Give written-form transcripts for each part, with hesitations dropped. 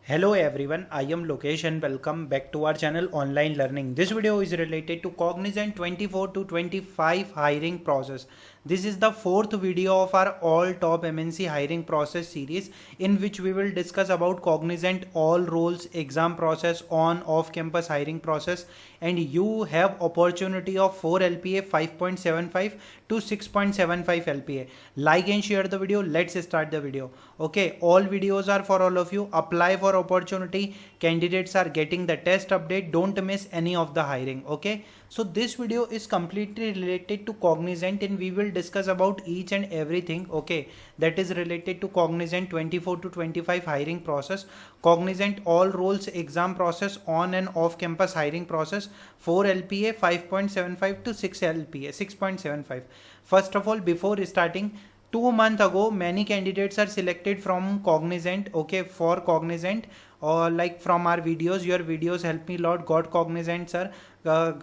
Hello everyone, I am Lokesh and welcome back to our channel Online Learning. This video is related to Cognizant 24 to 25 hiring process. This is the fourth video of our all top MNC hiring process series in which we will discuss about Cognizant all roles exam process on off campus hiring process, and you have opportunity of 4 LPA 5.75 to 6.75 LPA. Like and share the video. Let's start the video. Okay, all videos are for all of you. Apply for opportunity. Candidates are getting the test update. Don't miss any of the hiring. Okay, so this video is completely related to Cognizant and we will discuss about each and everything, okay, that is related to Cognizant 24 to 25 hiring process, Cognizant all roles exam process, on and off campus hiring process, 4 LPA 5.75 to 6 LPA 6.75. First of all, before starting, 2 months ago many candidates are selected from Cognizant, okay, for Cognizant, or like from our videos. Your videos help me a lot. Got Cognizant, sir,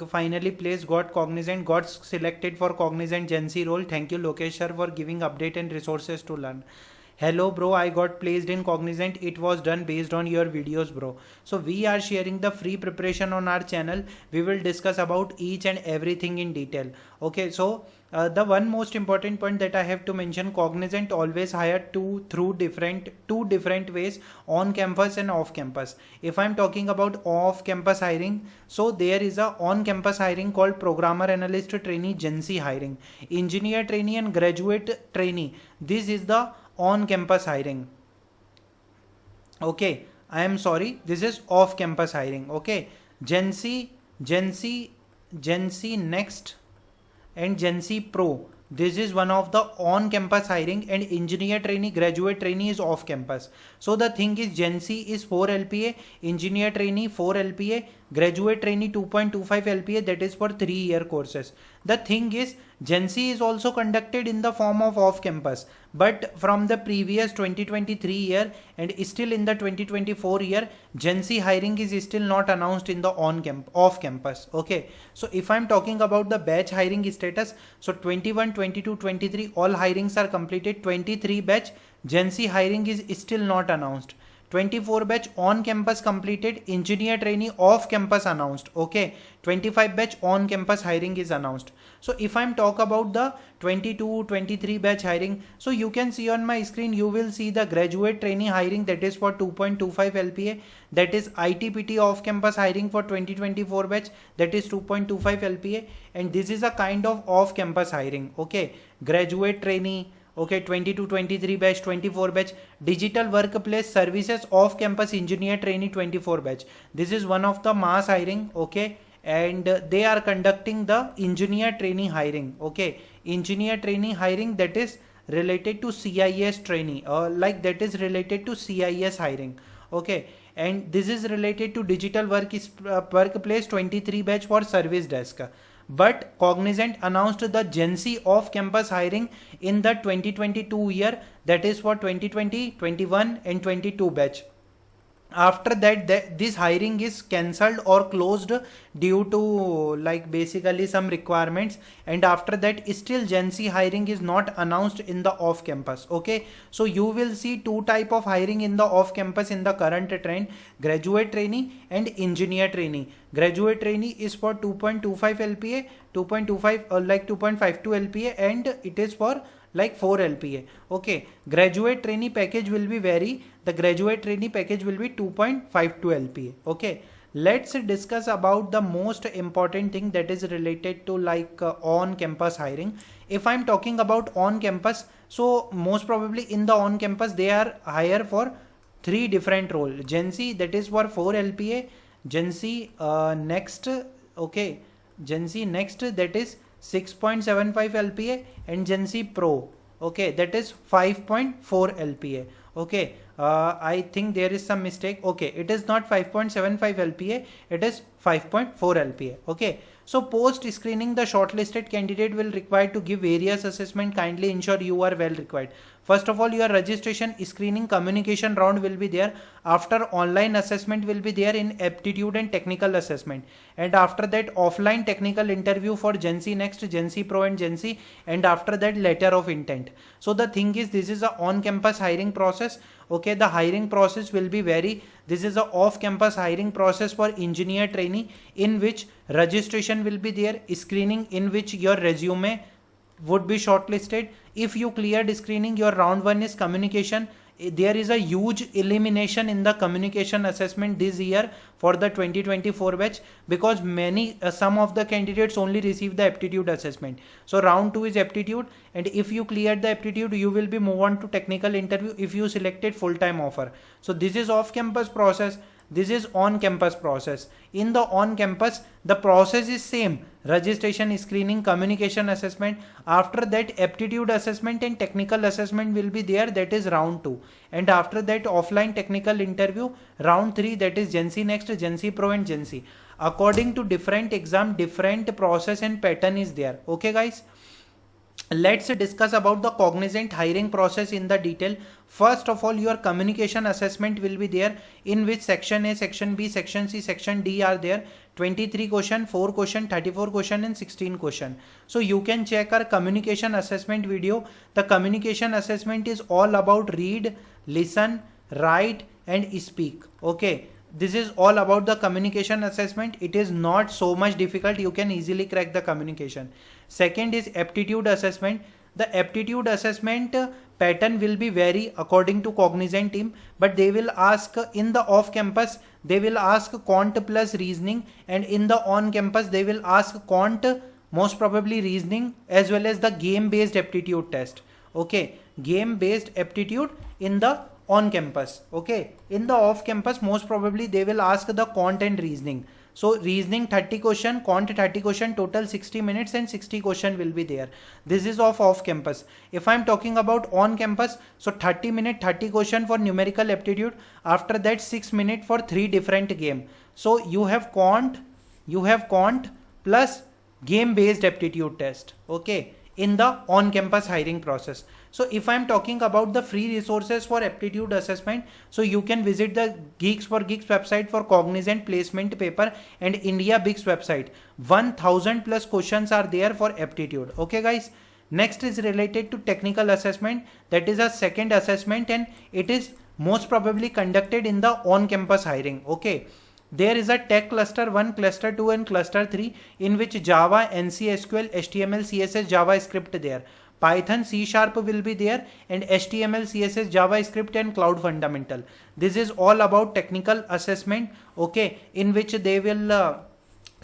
finally placed, got Cognizant, got selected for Cognizant Gen Z role. Thank you Lokesh sir for giving update and resources to learn. Hello bro, I got placed in Cognizant. It was done based on your videos bro. So we are sharing the free preparation on our channel. We will discuss about each and everything in detail. Okay, so the one most important point that I have to mention, Cognizant always hire two different ways, on campus and off campus. If I'm talking about off campus hiring, so there is a on campus hiring called programmer analyst trainee Gen Z hiring, engineer trainee and graduate trainee. This is the on campus hiring. Okay, I am sorry, this is off campus hiring. Okay, Gen Z Next and Gen Z Pro, this is one of the on campus hiring, and engineer trainee graduate trainee is off campus. So the thing is, Gen Z is 4 LPA, engineer trainee 4 LPA, graduate trainee 2.25 LPA, that is for 3-year courses. The thing is, Gen Z is also conducted in the form of off campus, but from the previous 2023 year and still in the 2024 year, Gen Z hiring is still not announced in the off campus. Okay, so if I'm talking about the batch hiring status, so 21, 22, 23 all hirings are completed. 23 batch Gen Z hiring is still not announced. 24 batch on campus completed, engineer trainee off campus announced. Okay, 25 batch on campus hiring is announced. So if I'm talk about the 22, 23 batch hiring, so you can see on my screen, you will see the graduate trainee hiring, that is for 2.25 LPA, that is ITPT off campus hiring for 2024 batch, that is 2.25 LPA, and this is a kind of off campus hiring. Okay, graduate trainee, okay, 22, 23 batch, 24 batch, digital workplace services off campus engineer trainee 24 batch. This is one of the mass hiring. Okay, and they are conducting the engineer trainee hiring. Okay, engineer trainee hiring, that is related to CIS trainee, like that is related to CIS hiring. Okay, and this is related to digital workplace 23 batch for service desk. But Cognizant announced the Gen Z off campus hiring in the 2022 year, that is for 2020, 21 and 22 batch. After that, this hiring is cancelled or closed due to like basically some requirements, and after that still Gen Z hiring is not announced in the off campus. Okay, so you will see two type of hiring in the off campus in the current trend: graduate trainee and engineer trainee. Graduate trainee is for 2.25 LPA, 2.25 or like 2.52 LPA, and it is for like 4 LPA. Okay, graduate trainee package will be vary. The graduate trainee package will be 2.52 LPA. Okay, let's discuss about the most important thing that is related to like on campus hiring. If I'm talking about on campus, so most probably in the on campus they are hire for 3 different role. Gen Z, that is for 4 LPA, Gen Z Next, okay, Gen Z Next, that is 6.75 LPA, and Gen Z Pro, okay, that is 5.4 LPA. Okay, I think there is some mistake. Okay, it is not 5.75 LPA, it is 5.4 LPA. Okay, so post screening, the shortlisted candidate will require to give various assessment. Kindly ensure you are well required. First of all, your registration screening communication round will be there. After, online assessment will be there in aptitude and technical assessment. And after that, offline technical interview for Gen Z Next, Gen Z Pro and Gen Z. And after that, letter of intent. So the thing is, this is a on-campus hiring process. Okay, the hiring process will be this is a off-campus hiring process for engineer trainee, in which registration will be there, screening in which your resume would be shortlisted. If you cleared screening, your round 1 is communication. There is a huge elimination in the communication assessment this year for the 2024 batch, because some of the candidates only receive the aptitude assessment. So round 2 is aptitude, and if you cleared the aptitude, you will be move on to technical interview if you selected full-time offer. So this is off-campus process. This is on-campus process. In the on-campus, the process is same: registration, screening, communication assessment. After that, aptitude assessment and technical assessment will be there, that is round 2. And after that, offline technical interview, round 3, that is Gen Z Next, Gen Z Pro and Gen Z. According to different exam, different process and pattern is there. Okay guys, let's discuss about the Cognizant hiring process in the detail. First of all, your communication assessment will be there, in which section A, section B, section C, section D are there. 23 question, 4 question, 34 question and 16 question. So you can check our communication assessment video. The communication assessment is all about read, listen, write and speak. Okay, this is all about the communication assessment. It is not so much difficult. You can easily crack the communication. Second is aptitude assessment. The aptitude assessment pattern will be vary according to Cognizant team, but they will ask in the off campus, they will ask quant plus reasoning, and in the on campus they will ask quant, most probably reasoning, as well as the game based aptitude test. Okay, game based aptitude in the on campus. Okay, in the off campus, most probably they will ask the quant and reasoning. So reasoning 30 question, quant 30 question, total 60 minutes and 60 question will be there. This is of off campus. If I am talking about on campus, so 30 minute 30 question for numerical aptitude. After that 6 minutes for 3 different game. So you have quant plus game based aptitude test. Okay, in the on campus hiring process. So if I am talking about the free resources for aptitude assessment, so you can visit the Geeks for Geeks website for Cognizant placement paper and India Bigs website. 1000 plus questions are there for aptitude. Okay guys, next is related to technical assessment. That is a second assessment and it is most probably conducted in the on campus hiring. Okay, there is a tech cluster 1, cluster 2 and cluster 3, in which Java, NC, SQL, HTML, CSS, JavaScript there. Python, C# will be there, and HTML, CSS, JavaScript and Cloud Fundamental. This is all about technical assessment. Okay, in which they will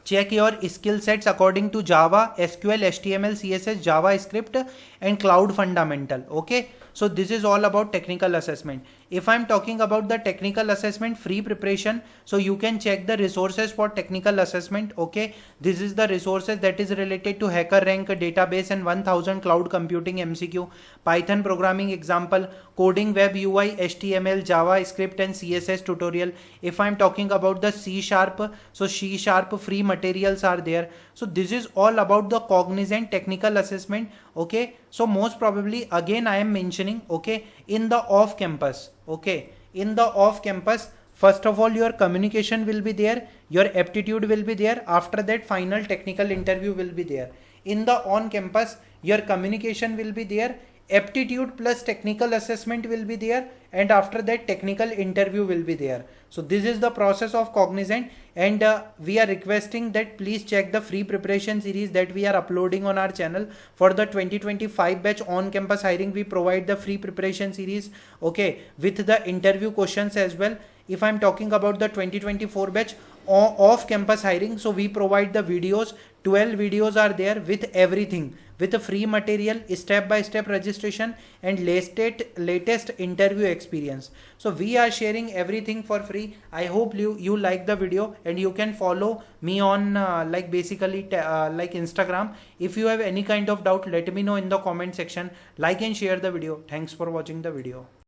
check your skill sets according to Java, SQL, HTML, CSS, JavaScript and Cloud Fundamental. Okay, so this is all about technical assessment. If I'm talking about the technical assessment free preparation, so you can check the resources for technical assessment. Okay, this is the resources that is related to HackerRank database and 1000 cloud computing MCQ, Python programming example, coding web UI, HTML, JavaScript and CSS tutorial. If I'm talking about the C#, so C# free materials are there. So this is all about the Cognizant technical assessment. Okay, so most probably again I am mentioning, okay, in the off campus. Okay, in the off campus, first of all your communication will be there, your aptitude will be there. After that, final technical interview will be there. In the on campus, your communication will be there, aptitude plus technical assessment will be there, and after that technical interview will be there. So this is the process of Cognizant, and we are requesting that please check the free preparation series that we are uploading on our channel. For the 2025 batch on campus hiring, we provide the free preparation series, okay, with the interview questions as well. If I'm talking about the 2024 batch off campus hiring, so we provide the videos, 12 videos are there with everything, with a free material, step-by-step registration and latest interview experience. So we are sharing everything for free. I hope you like the video, and you can follow me on like Instagram. If you have any kind of doubt, let me know in the comment section. Like and share the video. Thanks for watching the video.